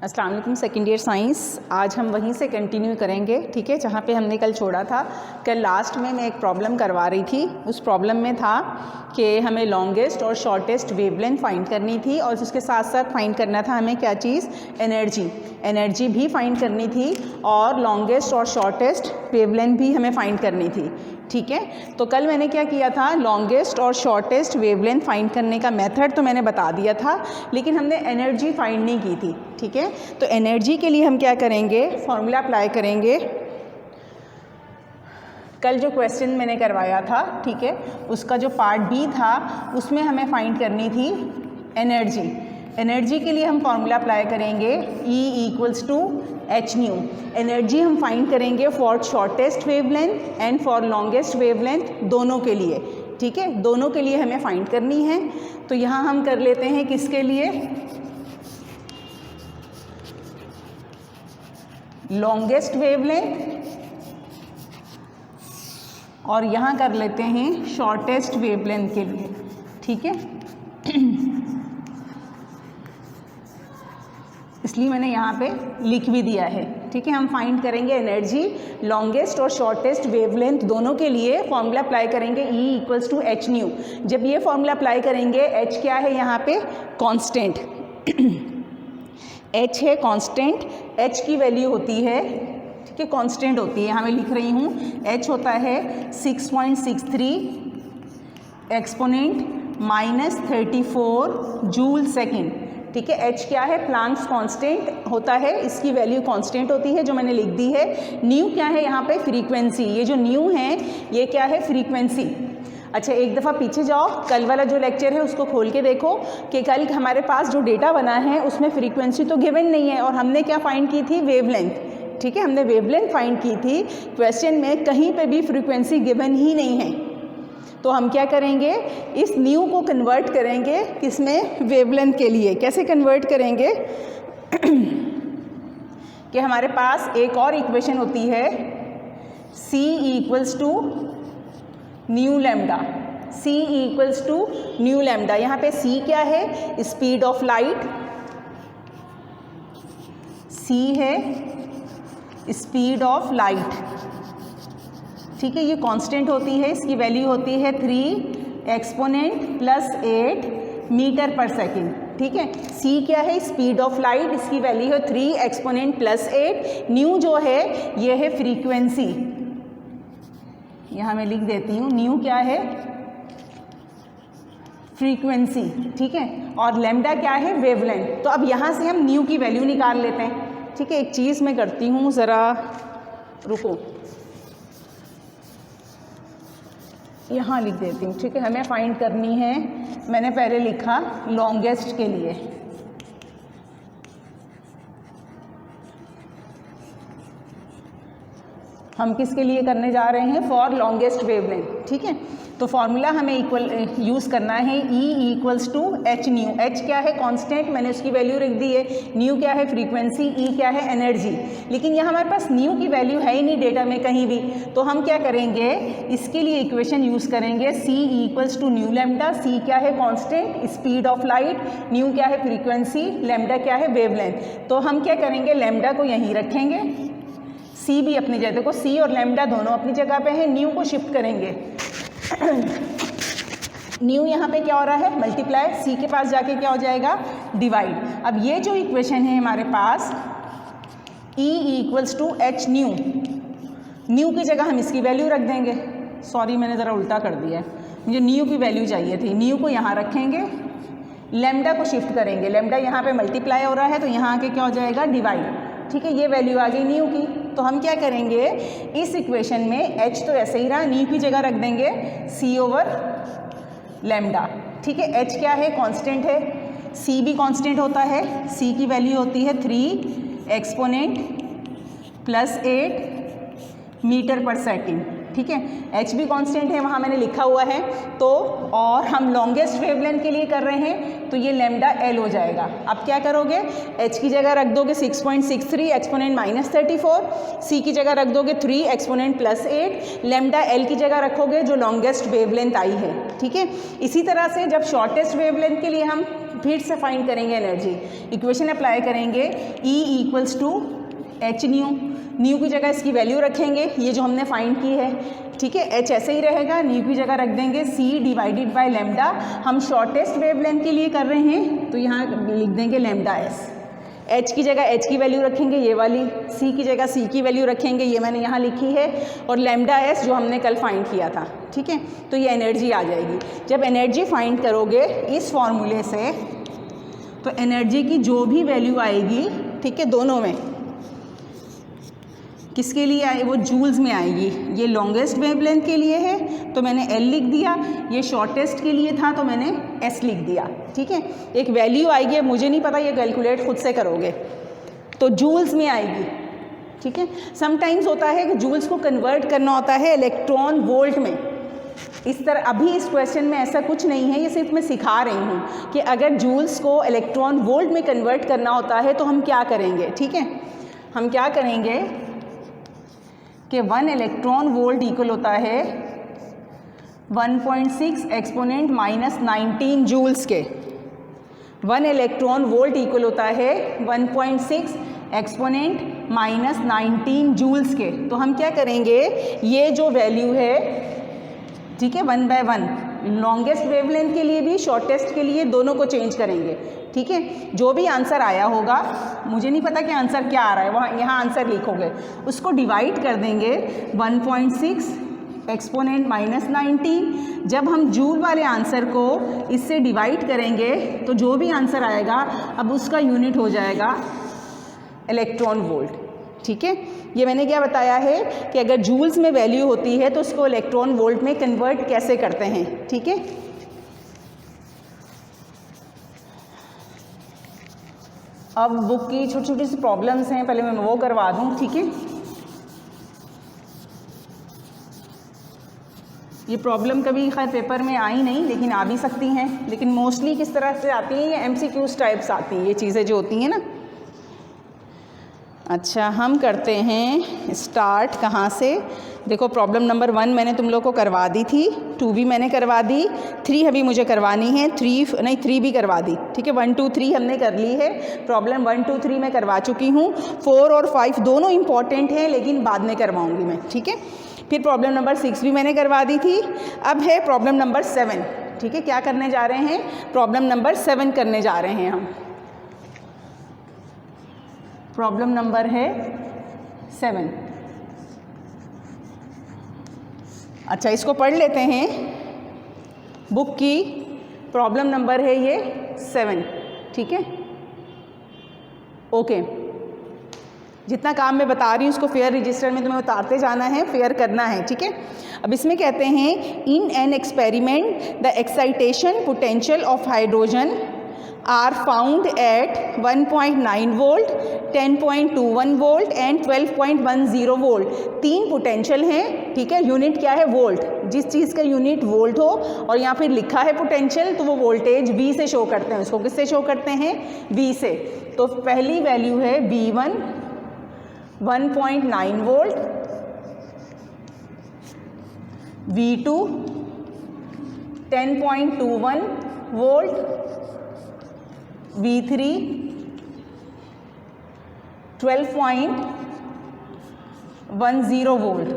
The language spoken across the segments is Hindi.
अस्सलाम वालेकुम सेकेंड ईयर साइंस। आज हम वहीं से कंटिन्यू करेंगे, ठीक है, जहाँ पे हमने कल छोड़ा था। कल लास्ट में मैं एक प्रॉब्लम करवा रही थी। उस प्रॉब्लम में था कि हमें लॉन्गेस्ट और शॉर्टेस्ट वेवलेंथ फाइंड करनी थी और उसके साथ साथ फाइंड करना था हमें क्या चीज़, एनर्जी भी फाइंड करनी थी और लॉन्गेस्ट और शॉर्टेस्ट वेवलेंथ भी हमें फाइंड करनी थी, ठीक है। तो कल मैंने क्या किया था, लॉन्गेस्ट और शॉर्टेस्ट वेवलेंथ फाइंड करने का मेथड तो मैंने बता दिया था, लेकिन हमने एनर्जी फाइंड नहीं की थी, ठीक है। तो एनर्जी के लिए हम क्या करेंगे, फॉर्मूला अप्लाई करेंगे। कल जो क्वेश्चन मैंने करवाया था, ठीक है, उसका जो पार्ट बी था उसमें हमें फाइंड करनी थी एनर्जी के लिए हम फॉर्मूला अप्लाई करेंगे E=h/ν। एनर्जी हम फाइंड करेंगे for shortest wavelength and for longest wavelength, दोनों के लिए, ठीक है, दोनों के लिए हमें फाइंड करनी है। तो यहाँ हम कर लेते हैं किसके लिए, लॉन्गेस्ट वेवलेंथ, और यहाँ कर लेते हैं शॉर्टेस्ट वेवलेंथ के लिए, ठीक है। इसलिए मैंने यहाँ पे लिख भी दिया है, ठीक है। हम फाइंड करेंगे एनर्जी लॉन्गेस्ट और शॉर्टेस्ट वेवलेंथ दोनों के लिए, फॉर्मूला अप्लाई करेंगे E=h/ν। जब ये फॉर्मूला अप्लाई करेंगे, h क्या है यहाँ पे, कांस्टेंट h है कांस्टेंट, h की वैल्यू होती है, ठीक है, कांस्टेंट होती है, यहाँ मैं लिख रही हूँ, h होता है 6.63 एक्सपोनेंट -34 जूल सेकेंड, ठीक है। h क्या है, प्लांक्स कांस्टेंट होता है, इसकी वैल्यू कांस्टेंट होती है जो मैंने लिख दी है। न्यू क्या है यहाँ पे, फ्रीक्वेंसी, ये जो न्यू है ये क्या है, फ्रीक्वेंसी। अच्छा, एक दफ़ा पीछे जाओ, कल वाला जो लेक्चर है उसको खोल के देखो कि कल हमारे पास जो डेटा बना है उसमें फ्रीक्वेंसी तो गिवन नहीं है और हमने क्या फाइंड की थी, वेवलेंथ, ठीक है, हमने वेवलेंथ फाइंड की थी। क्वेश्चन में कहीं पे भी फ्रीक्वेंसी गिवन ही नहीं है, तो हम क्या करेंगे, इस न्यू को कन्वर्ट करेंगे किसमें, वेवलेंथ के लिए। कैसे कन्वर्ट करेंगे कि हमारे पास एक और इक्वेशन होती है C=λ। यहाँ पे C क्या है, स्पीड ऑफ लाइट, C है स्पीड ऑफ लाइट, ठीक है, ये कांस्टेंट होती है, इसकी वैल्यू होती है 3 एक्सपोनेंट +8 मीटर पर सेकेंड, ठीक है। C क्या है, स्पीड ऑफ लाइट, इसकी वैल्यू है 3 एक्सपोनेंट +8। न्यू जो है ये है फ्रीक्वेंसी, यहाँ मैं लिख देती हूँ, न्यू क्या है, फ्रीक्वेंसी, ठीक है, और लैम्डा क्या है, वेवलेंथ। तो अब यहाँ से हम न्यू की वैल्यू निकाल लेते हैं, ठीक है। एक चीज़ मैं करती हूँ, ज़रा रुको, यहाँ लिख देती हूँ, ठीक है। हमें फाइंड करनी है, मैंने पहले लिखा लॉन्गेस्ट के लिए, हम किसके लिए करने जा रहे हैं, फॉर लॉन्गेस्ट वेवलेंथ, ठीक है। तो फॉर्मूला हमें यूज़ करना है E=h/ν। h क्या है, कांस्टेंट, मैंने उसकी वैल्यू रख दी है। न्यू क्या है, फ्रीक्वेंसी, E क्या है, एनर्जी। लेकिन यहाँ हमारे पास न्यू की वैल्यू है ही नहीं डेटा में कहीं भी, तो हम क्या करेंगे, इसके लिए इक्वेशन यूज़ करेंगे C=νλ। C क्या है, constant, speed of light, new क्या है, फ्रीक्वेंसी, लैम्डा क्या है, वेवलेंथ। तो हम क्या करेंगे, लैम्डा को यहीं रखेंगे, C भी अपनी जगह, देखो C और लैम्डा दोनों अपनी जगह पे हैं, न्यू को शिफ्ट करेंगे। न्यू यहाँ पे क्या हो रहा है, मल्टीप्लाई, C के पास जाके क्या हो जाएगा, डिवाइड। अब ये जो इक्वेशन है हमारे पास E=h/ν, न्यू की जगह हम इसकी वैल्यू रख देंगे, सॉरी मैंने ज़रा उल्टा कर दिया है, मुझे न्यू की वैल्यू चाहिए थी। न्यू को यहाँ रखेंगे, लैम्डा को शिफ्ट करेंगे, लैम्डा यहाँ पे मल्टीप्लाई हो रहा है तो यहाँ आके क्या हो जाएगा, डिवाइड, ठीक है। ये वैल्यू आ गई न्यू की। तो हम क्या करेंगे, इस इक्वेशन में h तो ऐसे ही रहा, न्यू की जगह रख देंगे C/λ, ठीक है। h क्या है, कांस्टेंट है, C भी कांस्टेंट होता है, C की वैल्यू होती है 3 एक्सपोनेंट +8 मीटर पर सेकेंड, ठीक है। h भी कांस्टेंट है, वहाँ मैंने लिखा हुआ है। तो और हम लॉन्गेस्ट वेवलेंथ के लिए कर रहे हैं तो ये लैम्डा L हो जाएगा। अब क्या करोगे, h की जगह रख दोगे 6.63 एक्सपोनेंट -34, C की जगह रख दोगे 3 एक्सपोनेंट +8, लैम्डा L की जगह रखोगे जो लॉन्गेस्ट वेवलेंथ आई है, ठीक है। इसी तरह से जब शॉर्टेस्ट वेवलेंथ के लिए हम फिर से फाइंड करेंगे एनर्जी, इक्वेशन अप्लाई करेंगे, E equals to H nu की जगह इसकी वैल्यू रखेंगे, ये जो हमने फाइंड की है, ठीक है। H ऐसे ही रहेगा, न्यू की जगह रख देंगे C डिवाइडेड बाय लैम्डा। हम शॉर्टेस्ट वेवलेंथ के लिए कर रहे हैं तो यहाँ लिख देंगे लैम्डा S। H की जगह H की वैल्यू रखेंगे ये वाली, C की जगह C की वैल्यू रखेंगे, ये मैंने यहाँ लिखी है, और लैम्डा S जो हमने कल फाइंड किया था, ठीक है। तो ये एनर्जी आ जाएगी। जब एनर्जी फाइंड करोगे इस फॉर्मूले से तो एनर्जी की जो भी वैल्यू आएगी, ठीक है, दोनों में किसके लिए आए, वो जूल्स में आएगी। ये लॉन्गेस्ट वेवलेंथ के लिए है तो मैंने L लिख दिया, ये शॉर्टेस्ट के लिए था तो मैंने S लिख दिया, ठीक है। एक वैल्यू आएगी, मुझे नहीं पता, ये कैलकुलेट खुद से करोगे तो जूल्स में आएगी, ठीक है। समटाइम्स होता है कि जूल्स को कन्वर्ट करना होता है इलेक्ट्रॉन वोल्ट में। इस तरह अभी इस क्वेश्चन में ऐसा कुछ नहीं है, ये सिर्फ मैं सिखा रही हूँ कि अगर जूल्स को इलेक्ट्रॉन वोल्ट में कन्वर्ट करना होता है तो हम क्या करेंगे, ठीक है। हम क्या करेंगे कि 1 इलेक्ट्रॉन वोल्ट इक्वल होता है 1.6 एक्सपोनेंट माइनस 19 जूल्स के। 1 इलेक्ट्रॉन वोल्ट इक्वल होता है 1.6 एक्सपोनेंट माइनस 19 जूल्स के। तो हम क्या करेंगे, ये जो वैल्यू है, ठीक है, 1/1 लॉन्गेस्ट वेवलेंथ के लिए भी शॉर्टेस्ट के लिए दोनों को चेंज करेंगे, ठीक है। जो भी आंसर आया होगा, मुझे नहीं पता कि आंसर क्या आ रहा है, वहाँ यहाँ आंसर लिखोगे, उसको डिवाइड कर देंगे 1.6 एक्सपोनेंट माइनस 19। जब हम जूल वाले आंसर को इससे डिवाइड करेंगे तो जो भी आंसर आएगा अब उसका यूनिट हो जाएगा इलेक्ट्रॉन वोल्ट, ठीक है। ये मैंने क्या बताया है कि अगर जूल्स में वैल्यू होती है तो उसको इलेक्ट्रॉन वोल्ट में कन्वर्ट कैसे करते हैं, ठीक है। अब बुक की छोटी छोटी सी प्रॉब्लम्स हैं, पहले मैं वो करवा दूँ, ठीक है। ये प्रॉब्लम कभी खैर पेपर में आई नहीं, लेकिन आ भी सकती हैं, लेकिन मोस्टली किस तरह से आती हैं, ये MCQs टाइप्स आती हैं, ये चीज़ें जो होती हैं ना। अच्छा, हम करते हैं स्टार्ट कहाँ से। देखो प्रॉब्लम नंबर 1 मैंने तुम लोग को करवा दी थी, 2 भी मैंने करवा दी, 3 अभी मुझे करवानी है, 3 भी करवा दी, ठीक है। 1 2 3 हमने कर ली है, प्रॉब्लम 1 2 3 मैं करवा चुकी हूँ। 4 और 5 दोनों इम्पॉर्टेंट हैं लेकिन बाद में करवाऊँगी मैं, ठीक है। फिर प्रॉब्लम नंबर 6 भी मैंने करवा दी थी। अब है प्रॉब्लम नंबर 7, ठीक है। क्या करने जा रहे हैं, प्रॉब्लम नंबर 7 करने जा रहे हैं हम। प्रॉब्लम नंबर है 7। अच्छा, इसको पढ़ लेते हैं। बुक की प्रॉब्लम नंबर है ये 7, ठीक है। ओके, जितना काम मैं बता रही हूँ उसको फेयर रजिस्टर में तुम्हें उतारते जाना है, फेयर करना है, ठीक है। अब इसमें कहते हैं in an experiment the excitation potential of hydrogen are found at 1.9 volt, 10.21 volt and 12.10 volt. 3 potential हैं, ठीक है। यूनिट क्या है, वोल्ट। जिस चीज़ का यूनिट वोल्ट हो और यहाँ फिर लिखा है पोटेंशियल तो वो वोल्टेज V से शो करते हैं। उसको किससे शो करते हैं, V से। तो पहली वैल्यू है V1 1.9 volt, V2 10.21 volt, V3 12.10 volt,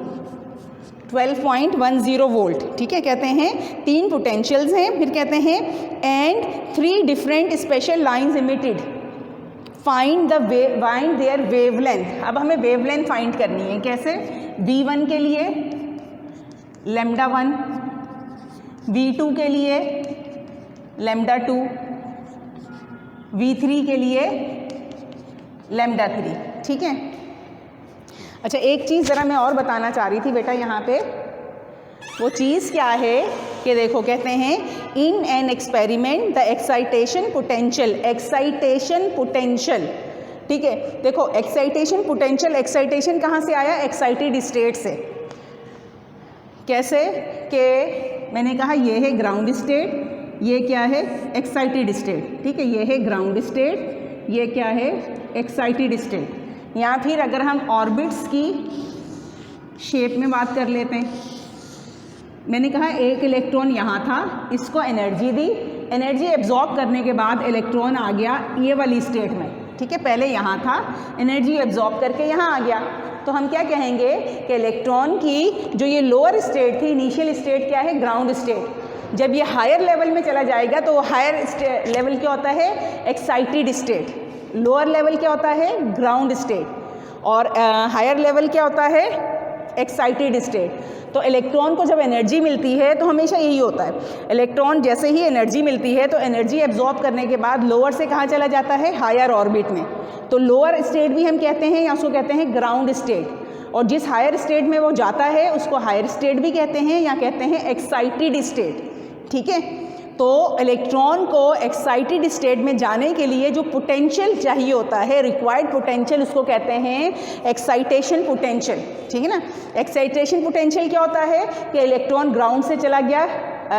12.10 volt, ठीक है। कहते हैं 3 पोटेंशियल्स हैं, फिर कहते हैं and 3 different special lines emitted, find their wavelength. अब हमें वेवलेंथ फाइंड करनी है, कैसे, V1 के लिए लैम्डा 1, V2 के लिए लैम्डा 2, V3 के लिए लैम्डा 3, ठीक है। अच्छा, एक चीज़ ज़रा मैं और बताना चाह रही थी बेटा यहाँ पे, वो चीज़ क्या है कि देखो कहते हैं in an experiment the excitation potential, ठीक है। देखो एक्साइटेशन पोटेंशियल, एक्साइटेशन कहाँ से आया, एक्साइटेड स्टेट से। कैसे कि मैंने कहा ये है ग्राउंड स्टेट, ये क्या है, एक्साइटेड स्टेट, ठीक है। ये है ग्राउंड स्टेट, ये क्या है, एक्साइटेड स्टेट। या फिर अगर हम ऑर्बिट्स की शेप में बात कर लेते हैं, मैंने कहा एक इलेक्ट्रॉन यहाँ था, इसको एनर्जी दी, एनर्जी एब्जॉर्ब करने के बाद इलेक्ट्रॉन आ गया ये वाली स्टेट में, ठीक है, पहले यहाँ था, एनर्जी एब्जॉर्ब करके यहाँ आ गया, तो हम क्या कहेंगे कि इलेक्ट्रॉन की जो ये लोअर स्टेट थी, इनिशियल स्टेट क्या है, ग्राउंड स्टेट, जब ये हायर लेवल में चला जाएगा तो हायर लेवल क्या होता है, एक्साइटेड स्टेट, लोअर लेवल क्या होता है, ग्राउंड स्टेट, और हायर लेवल क्या होता है, एक्साइटेड स्टेट। तो इलेक्ट्रॉन को जब एनर्जी मिलती है तो हमेशा यही होता है, इलेक्ट्रॉन जैसे ही एनर्जी मिलती है तो एनर्जी एब्जॉर्ब करने के बाद लोअर से कहाँ चला जाता है, हायर ऑर्बिट में, तो लोअर स्टेट भी हम कहते हैं या उसको कहते हैं ग्राउंड स्टेट, और जिस हायर स्टेट में वो जाता है उसको हायर स्टेट भी कहते हैं या कहते हैं एक्साइटेड स्टेट, ठीक है। तो इलेक्ट्रॉन को एक्साइटेड स्टेट में जाने के लिए जो पोटेंशियल चाहिए होता है, रिक्वायर्ड पोटेंशियल, उसको कहते हैं एक्साइटेशन पोटेंशियल, ठीक है ना। एक्साइटेशन पोटेंशियल क्या होता है कि इलेक्ट्रॉन ग्राउंड से चला गया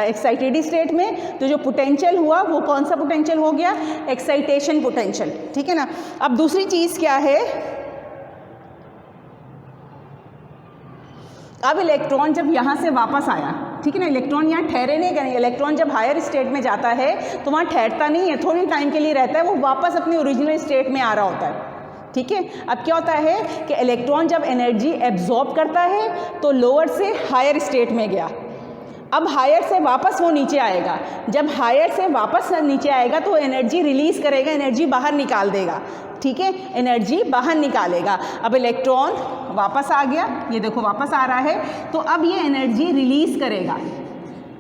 एक्साइटेड स्टेट में, तो जो पोटेंशियल हुआ वो कौन सा पोटेंशियल हो गया, एक्साइटेशन पोटेंशियल, ठीक है ना। अब दूसरी चीज़ क्या है, अब इलेक्ट्रॉन जब यहाँ से वापस आया, ठीक है ना, इलेक्ट्रॉन यहाँ ठहरे नहीं करेंगे, इलेक्ट्रॉन जब हायर स्टेट में जाता है तो वहाँ ठहरता नहीं है, थोड़ी टाइम के लिए रहता है, वो वापस अपनी ओरिजिनल स्टेट में आ रहा होता है, ठीक है। अब क्या होता है कि इलेक्ट्रॉन जब एनर्जी एब्जॉर्ब करता है तो लोअर से हायर स्टेट में गया, अब हायर से वापस वो नीचे आएगा, जब हायर से वापस नीचे आएगा तो एनर्जी रिलीज़ करेगा, एनर्जी बाहर निकाल देगा, ठीक है, एनर्जी बाहर निकालेगा। अब इलेक्ट्रॉन वापस आ गया, ये देखो वापस आ रहा है, तो अब ये एनर्जी रिलीज़ करेगा,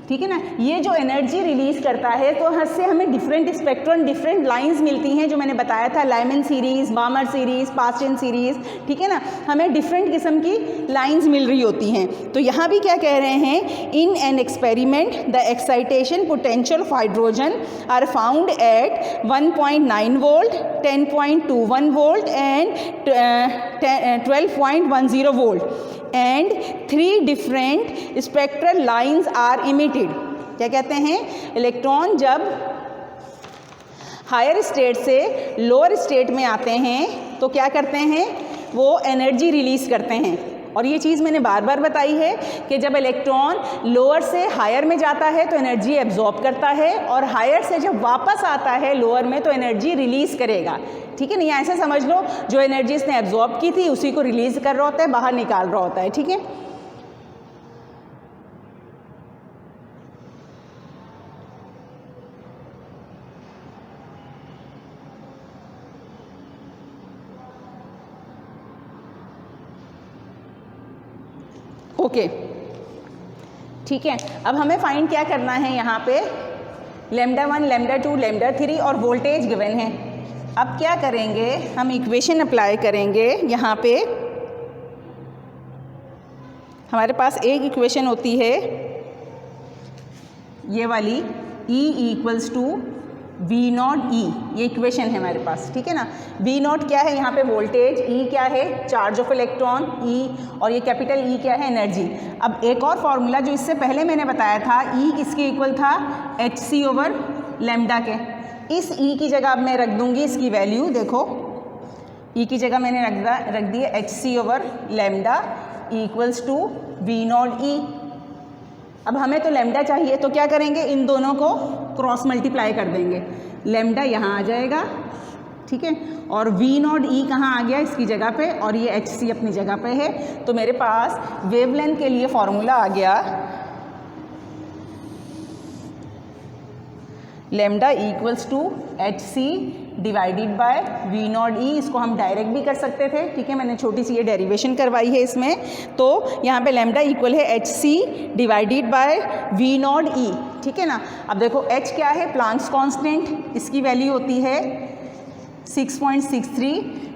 ठीक है ना। ये जो एनर्जी रिलीज़ करता है तो इससे हमें डिफरेंट स्पेक्ट्रम, डिफरेंट लाइंस मिलती हैं, जो मैंने बताया था, Lyman series, बामर series, Paschen series, ठीक है ना, हमें डिफरेंट किस्म की लाइंस मिल रही होती हैं। तो यहाँ भी क्या कह रहे हैं, in an experiment the excitation potential of hydrogen are found at 1.9 volt, 10.21 volt and 12.10 volt and 3 different spectral lines are emitted। क्या कहते हैं, इलेक्ट्रॉन जब हायर स्टेट से लोअर स्टेट में आते हैं तो क्या करते हैं, वो एनर्जी रिलीज़ करते हैं, और ये चीज़ मैंने बार बार बताई है कि जब इलेक्ट्रॉन लोअर से हायर में जाता है तो एनर्जी एब्जॉर्ब करता है, और हायर से जब वापस आता है लोअर में तो एनर्जी रिलीज़ करेगा, ठीक है ना। या ऐसे समझ लो, जो एनर्जी इसने एब्जॉर्ब की थी उसी को रिलीज़ कर रहा होता है, बाहर निकाल रहा होता है, ठीक है। ओके, ठीक है। अब हमें फाइंड क्या करना है, यहाँ पे λ1, λ2, λ3 और वोल्टेज गिवन है। अब क्या करेंगे, हम इक्वेशन अप्लाई करेंगे। यहाँ पे हमारे पास एक इक्वेशन होती है ये वाली, E = V0E, ये इक्वेशन है हमारे पास, ठीक है ना। V0 क्या है, यहाँ पे वोल्टेज, E क्या है, चार्ज ऑफ इलेक्ट्रॉन E, और ये कैपिटल E क्या है, एनर्जी। अब एक और फॉर्मूला जो इससे पहले मैंने बताया था, E किसके इक्वल था, hc/λ के। इस E की जगह अब मैं रख दूंगी इसकी वैल्यू, देखो E की जगह मैंने रख दी है hc/λ = V0E। अब हमें तो लैम्डा चाहिए, तो क्या करेंगे, इन दोनों को क्रॉस मल्टीप्लाई कर देंगे, लैम्डा यहाँ आ जाएगा, ठीक है, और V0E कहाँ आ गया, इसकी जगह पे, और ये hc अपनी जगह पे है। तो मेरे पास वेवलेंथ के लिए फॉर्मूला आ गया, लैम्डा = hc/V0E। इसको हम डायरेक्ट भी कर सकते थे, ठीक है, मैंने छोटी सी ये डेरिवेशन करवाई है इसमें। तो यहाँ पे लैम्डा इक्वल है hc/V0E, ठीक है ना। अब देखो h क्या है, प्लांक्स कांस्टेंट, इसकी वैल्यू होती है 6.63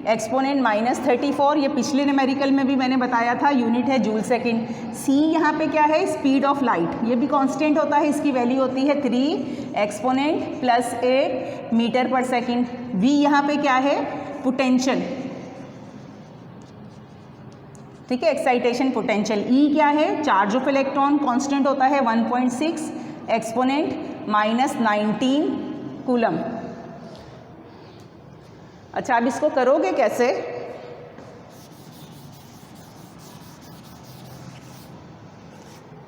एक्सपोनेंट -34, ये पिछले न्यूमेरिकल में भी मैंने बताया था, यूनिट है जूल सेकंड। c यहाँ पे क्या है, स्पीड ऑफ लाइट, ये भी कांस्टेंट होता है, इसकी वैल्यू होती है 3 एक्सपोनेंट +8 मीटर पर सेकंड। v यहाँ पे क्या है, पोटेंशियल, ठीक है, एक्साइटेशन पोटेंशियल। E क्या है, चार्ज ऑफ इलेक्ट्रॉन, कांस्टेंट होता है 1.6 एक्सपोनेंट -19 कूलम। अच्छा, अब इसको करोगे कैसे,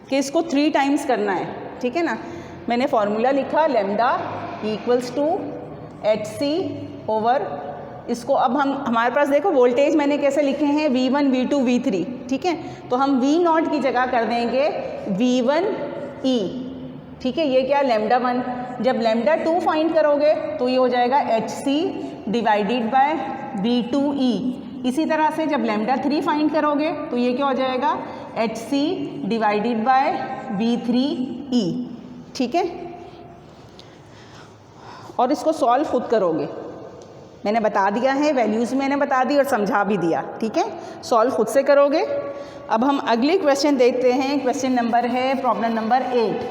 कि इसको 3 टाइम्स करना है, ठीक है ना। मैंने फॉर्मूला लिखा lambda equals to h c over, इसको अब हमारे पास देखो वोल्टेज मैंने कैसे लिखे हैं V1 V2 V3, ठीक है, तो हम V0 की जगह कर देंगे V1E, ठीक है, ये क्या लेमडा 1। जब लेमडा 2 फाइंड करोगे तो ये हो जाएगा HC डिवाइडेड बाय V2E। इसी तरह से जब लेमडा 3 फाइंड करोगे तो ये क्या हो जाएगा HC डिवाइडेड बाय V3E, ठीक है। और इसको सॉल्व खुद करोगे, मैंने बता दिया है, वैल्यूज़ मैंने बता दी और समझा भी दिया, ठीक है, सॉल्व खुद से करोगे। अब हम अगली क्वेश्चन देखते हैं। क्वेश्चन नंबर है प्रॉब्लम नंबर 8।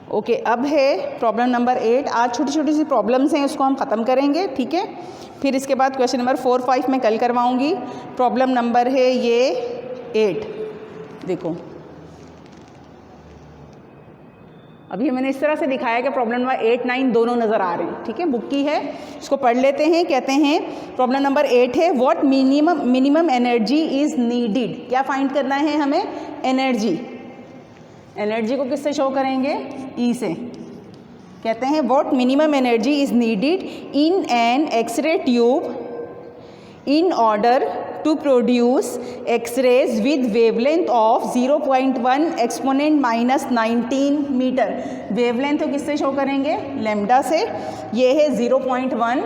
ओके, अब है प्रॉब्लम नंबर 8। आज छोटी छोटी सी प्रॉब्लम्स हैं, उसको हम ख़त्म करेंगे, ठीक है। फिर इसके बाद क्वेश्चन नंबर 4, 5 में कल करवाऊंगी। प्रॉब्लम नंबर है ये 8। देखो अभी मैंने इस तरह से दिखाया कि प्रॉब्लम नंबर 8, 9 दोनों नज़र आ रहे हैं, ठीक है, बुक की है, इसको पढ़ लेते हैं। कहते हैं प्रॉब्लम नंबर 8 है what minimum energy is needed. क्या फाइंड करना है हमें? एनर्जी। एनर्जी को किससे शो करेंगे? ई से। कहते हैं what minimum energy is needed in an x ray tube in order to produce x rays with wavelength of 0.1 exponent minus 19 metre. Wavelength को किससे शो करेंगे? लेमडा से। ये है 0.1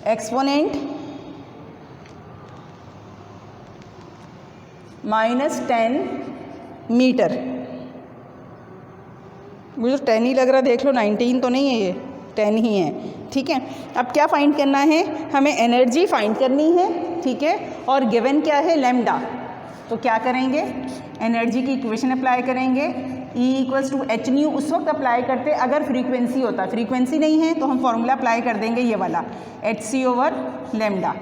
एक्सपोनेंट माइनस 10 मीटर। मुझे 10 ही लग रहा, देख लो, 19 तो नहीं है, ये 10 ही है, ठीक है। अब क्या फाइंड करना है हमें? एनर्जी फाइंड करनी है, ठीक है, और गिवन क्या है? लेमडा। तो क्या करेंगे? एनर्जी की इक्वेशन अप्लाई करेंगे, E equals to H nu. उस वक्त अप्लाई करते अगर फ्रीक्वेंसी होता, फ्रीक्वेंसी नहीं है तो हम फॉर्मूला अप्लाई कर देंगे ये वाला HC ओवर लेमडा,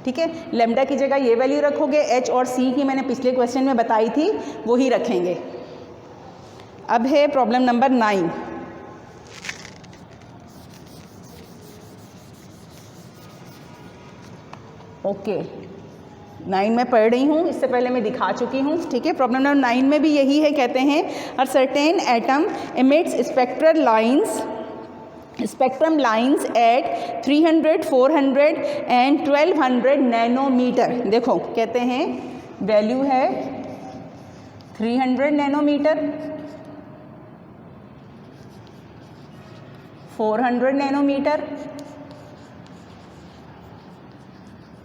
ठीक है। लेमडा की जगह ये वैल्यू रखोगे, H और C की मैंने पिछले क्वेश्चन में बताई थी, वही रखेंगे। अब है प्रॉब्लम नंबर 9। ओके, 9 में पढ़ रही हूँ, इससे पहले मैं दिखा चुकी हूँ, ठीक है। प्रॉब्लम नंबर 9 में भी यही है। कहते हैं a certain atom emits spectrum lines at 300, 400 and 1200 nanometre. देखो कहते हैं वैल्यू है 300 नैनोमीटर, 400 नैनोमीटर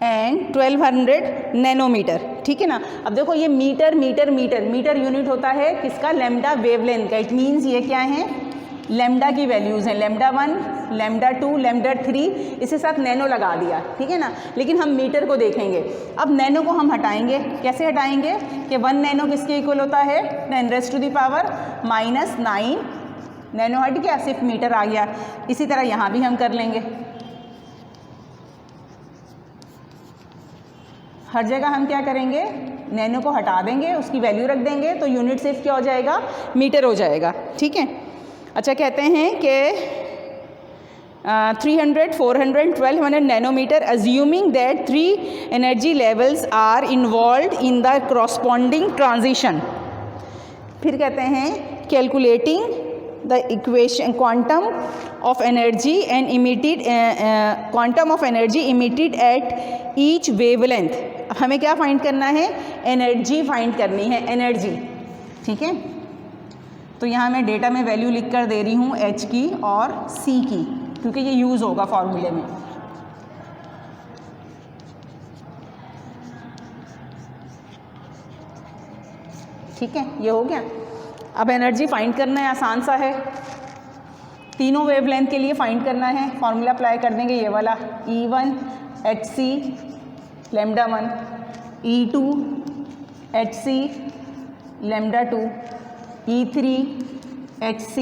एंड 1200 नैनोमीटर, ठीक है ना। अब देखो ये metre metre metre metre unit होता है किसका? लेमडा वेवलेंथ का। इट मीन्स ये क्या है? लेमडा की वैल्यूज़ हैं, लेमडा 1, लेमडा 2, लेमडा 3, इसके साथ नैनो लगा दिया, ठीक है ना। लेकिन हम मीटर को देखेंगे। अब नैनो को हम हटाएंगे, कैसे हटाएंगे कि 1 नैनो किसके इक्वल होता है? 10⁻⁻⁹ नैनो हट गया, सिर्फ मीटर आ गया। इसी तरह यहाँ भी हम कर लेंगे, हर जगह हम क्या करेंगे? नैनो को हटा देंगे, उसकी वैल्यू रख देंगे, तो यूनिट सिर्फ क्या हो जाएगा? मीटर हो जाएगा, ठीक है। अच्छा, कहते हैं कि 300, 400, 1200 nanometre assuming that 3 energy levels are involve in the corresponding transition. फिर कहते हैं calculating the equation quantum of energy and emitted quantum of energy emitted at each wavelength. हमें क्या फाइंड करना है? एनर्जी फाइंड करनी है, एनर्जी, ठीक है। तो यहाँ मैं डेटा में वैल्यू लिख कर दे रही हूँ H की और C की, क्योंकि ये यूज़ होगा फॉर्मूले में। ठीक है, ये हो गया। अब एनर्जी फाइंड करना है, आसान सा है, तीनों वेवलेंथ के लिए फाइंड करना है। फॉर्मूला अप्लाई कर देंगे ये वाला, E1 HC lambda 1, E2 HC lambda 2, E3 HC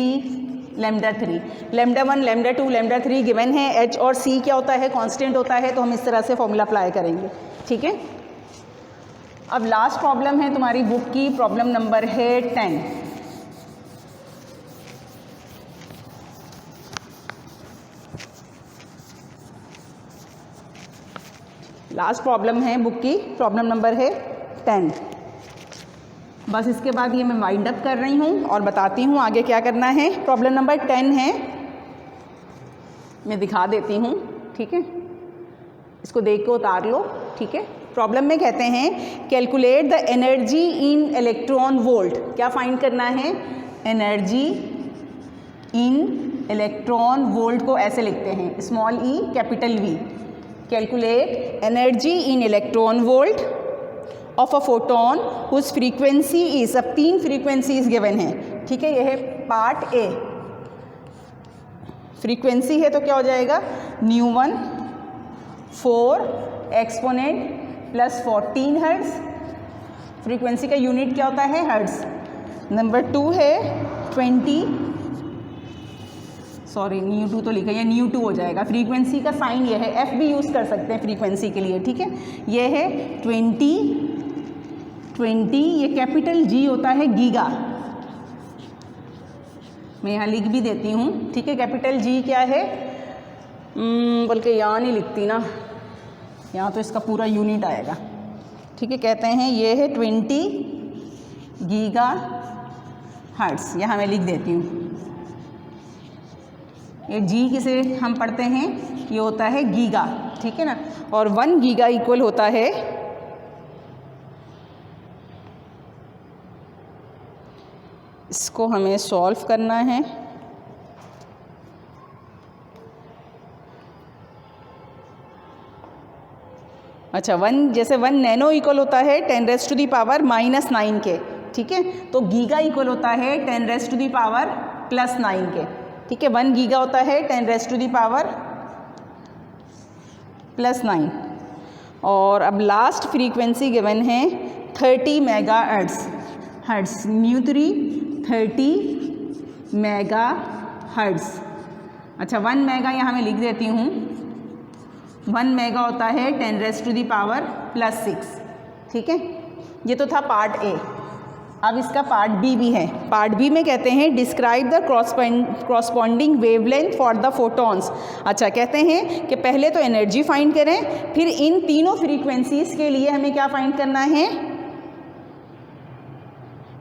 lambda 3, lambda 1, lambda 2, lambda 3 given है। एच और सी क्या होता है, कांस्टेंट होता है, तो हम इस तरह से फॉर्मूला अप्लाई करेंगे। ठीक है, अब लास्ट प्रॉब्लम है तुम्हारी बुक की, प्रॉब्लम नंबर है 10। लास्ट प्रॉब्लम है बुक की, प्रॉब्लम नंबर है 10। बस इसके बाद ये मैं वाइंड अप कर रही हूँ और बताती हूँ आगे क्या करना है। प्रॉब्लम नंबर 10 है, मैं दिखा देती हूँ। ठीक है, इसको देख के उतार लो। ठीक है, प्रॉब्लम में कहते हैं calculate the energy in electron volt. क्या फाइंड करना है, एनर्जी इन इलेक्ट्रॉन वोल्ट को ऐसे लिखते हैं, small e capital V. Calculate energy in electron volt of a photon whose frequency is, अब 3 फ्रीक्वेंसीज गिवन है। ठीक है, यह है पार्ट ए। फ्रीक्वेंसी है तो क्या हो जाएगा, ν1 4 एक्सपोनेंट प्लस 14 हर्ट्ज। फ्रीक्वेंसी का यूनिट क्या होता है, हर्ट्ज। नंबर 2 है 20, सॉरी ν2 तो लिखा है, ν2 हो जाएगा। फ्रीक्वेंसी का साइन ये है, एफ भी यूज़ कर सकते हैं फ्रीक्वेंसी के लिए। ठीक है, ये है 20, ये कैपिटल जी होता है गीगा, मैं यहाँ लिख भी देती हूँ। ठीक है, कैपिटल जी क्या है, बल्कि यहाँ नहीं लिखती ना, यहाँ तो इसका पूरा यूनिट आएगा। ठीक है, कहते हैं ये है 20 गीगा हर्ट्ज, यहाँ मैं लिख देती हूँ। ये जी किसे हम पढ़ते हैं, ये होता है गीगा। ठीक है ना, और 1 गीगा इक्वल होता है, इसको हमें सॉल्व करना है। अच्छा, 1 जैसे 1 नैनो इक्वल होता है 10⁻⁻⁹ के। ठीक है, तो गीगा इक्वल होता है 10⁻+9 के। ठीक है, 1 गीगा होता है 10⁻+9। और अब लास्ट फ्रीक्वेंसी गिवन है 30 मेगाहर्ट्ज, ν3 30 मेगाहर्ट्ज। अच्छा, 1 मेगा यहाँ मैं लिख देती हूँ, 1 मेगा होता है 10⁻+6। ठीक है, ये तो था पार्ट ए। अब इसका पार्ट बी भी है। पार्ट बी में कहते हैं describe the corresponding wavelength for the photons. अच्छा, कहते हैं कि पहले तो एनर्जी फाइंड करें, फिर इन तीनों फ्रीक्वेंसीज के लिए हमें क्या फाइंड करना है,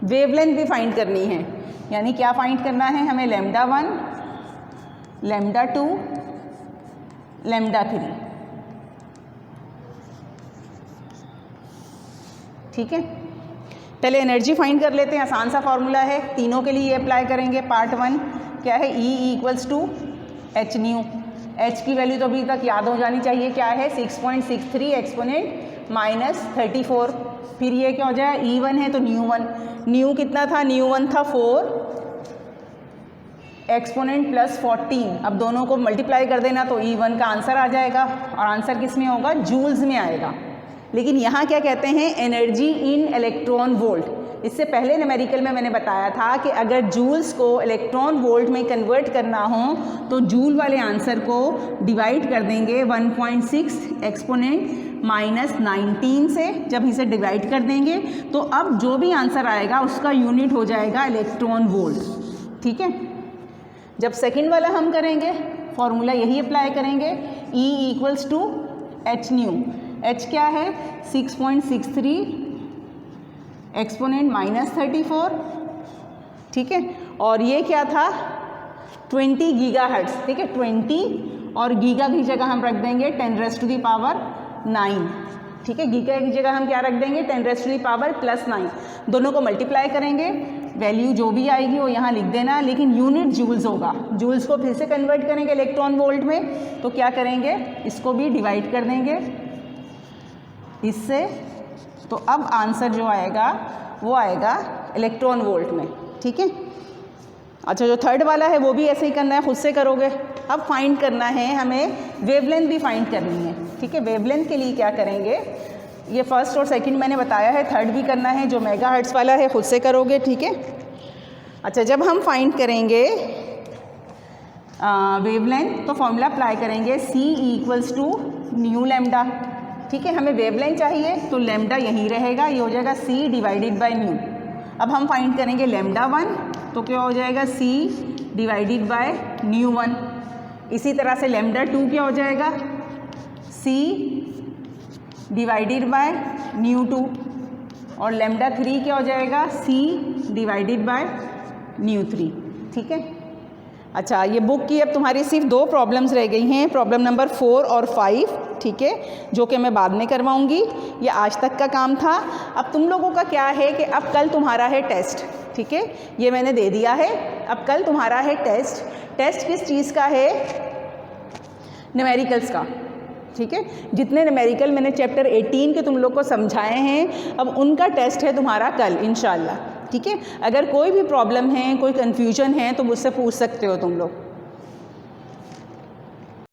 वेवलेंथ भी फाइंड करनी है। यानी क्या फाइंड करना है हमें, लैम्डा 1, लैम्डा 2, लैम्डा 3। ठीक है, पहले एनर्जी फाइंड कर लेते हैं। आसान सा फॉर्मूला है, तीनों के लिए ये अप्लाई करेंगे। पार्ट 1 क्या है, E = hν। h की वैल्यू तो अभी तक याद हो जानी चाहिए, क्या है 6.63 एक्सपोनेंट -34। फिर ये क्या हो जाए, E1 है तो ν1, न्यू कितना था, ν1 था 4 एक्सपोनेंट +14। अब दोनों को मल्टीप्लाई कर देना तो E1 का आंसर आ जाएगा, और आंसर किस में होगा, जूल्स में आएगा। लेकिन यहाँ क्या कहते हैं, एनर्जी इन इलेक्ट्रॉन वोल्ट। इससे पहले न्यूमेरिकल में मैंने बताया था कि अगर जूल्स को इलेक्ट्रॉन वोल्ट में कन्वर्ट करना हो तो जूल वाले आंसर को डिवाइड कर देंगे 1.6 एक्सपोनेंट -19 से। जब इसे डिवाइड कर देंगे तो अब जो भी आंसर आएगा उसका यूनिट हो जाएगा इलेक्ट्रॉन वोल्ट। ठीक है, जब सेकंड वाला हम करेंगे फॉर्मूला यही अप्लाई करेंगे, E = hν। h क्या है, 6.63 एक्सपोनेंट -34। ठीक है, और ये क्या था, 20 गीगाहर्ट्ज। ठीक है, 20 और गीगा की जगह हम रख देंगे 10⁻⁹। ठीक है, गीगा की जगह हम क्या रख देंगे, 10⁻+9। दोनों को मल्टीप्लाई करेंगे, वैल्यू जो भी आएगी वो यहाँ लिख देना, लेकिन यूनिट जूल्स होगा। जूल्स को फिर से कन्वर्ट करेंगे इलेक्ट्रॉन वोल्ट में, तो क्या करेंगे, इसको भी डिवाइड कर देंगे इससे, तो अब आंसर जो आएगा वो आएगा इलेक्ट्रॉन वोल्ट में। ठीक है, अच्छा जो थर्ड वाला है वो भी ऐसे ही करना है, खुद से करोगे। अब फाइंड करना है हमें, वेवलेंथ भी फाइंड करनी है। ठीक है, वेवलेंथ के लिए क्या करेंगे, ये फर्स्ट और सेकंड मैंने बताया है, थर्ड भी करना है, जो मेगाहर्ट्ज वाला है खुद से करोगे। ठीक है, अच्छा जब हम फाइंड करेंगे वेवलेंथ, तो फॉर्मूला अप्लाई करेंगे C equals to nu lambda. ठीक है, हमें वेवलेंथ चाहिए तो लेमडा यहीं रहेगा, ये हो जाएगा C डिवाइडेड बाय न्यू। अब हम फाइंड करेंगे लेमडा 1, तो क्या हो जाएगा C डिवाइडेड बाय न्यू 1। इसी तरह से लेमडा 2 क्या हो जाएगा C डिवाइडेड बाय न्यू 2, और लेमडा 3 क्या हो जाएगा C डिवाइडेड बाय न्यू 3। ठीक है, अच्छा ये बुक की अब तुम्हारी सिर्फ 2 प्रॉब्लम्स रह गई हैं, प्रॉब्लम नंबर 4 और 5। ठीक है, जो कि मैं बाद में करवाऊंगी, ये आज तक का काम था। अब तुम लोगों का क्या है कि अब कल तुम्हारा है टेस्ट। ठीक है, ये मैंने दे दिया है, अब कल तुम्हारा है टेस्ट। टेस्ट किस चीज़ का है? न्यूमेरिकल्स का। ठीक है, जितने न्यूमेरिकल मैंने चैप्टर 18 के तुम लोग को समझाए हैं, अब उनका टेस्ट है तुम्हारा कल इंशाल्लाह। ठीक है, अगर कोई भी प्रॉब्लम है, कोई कन्फ्यूजन है तो मुझसे पूछ सकते हो तुम लोग।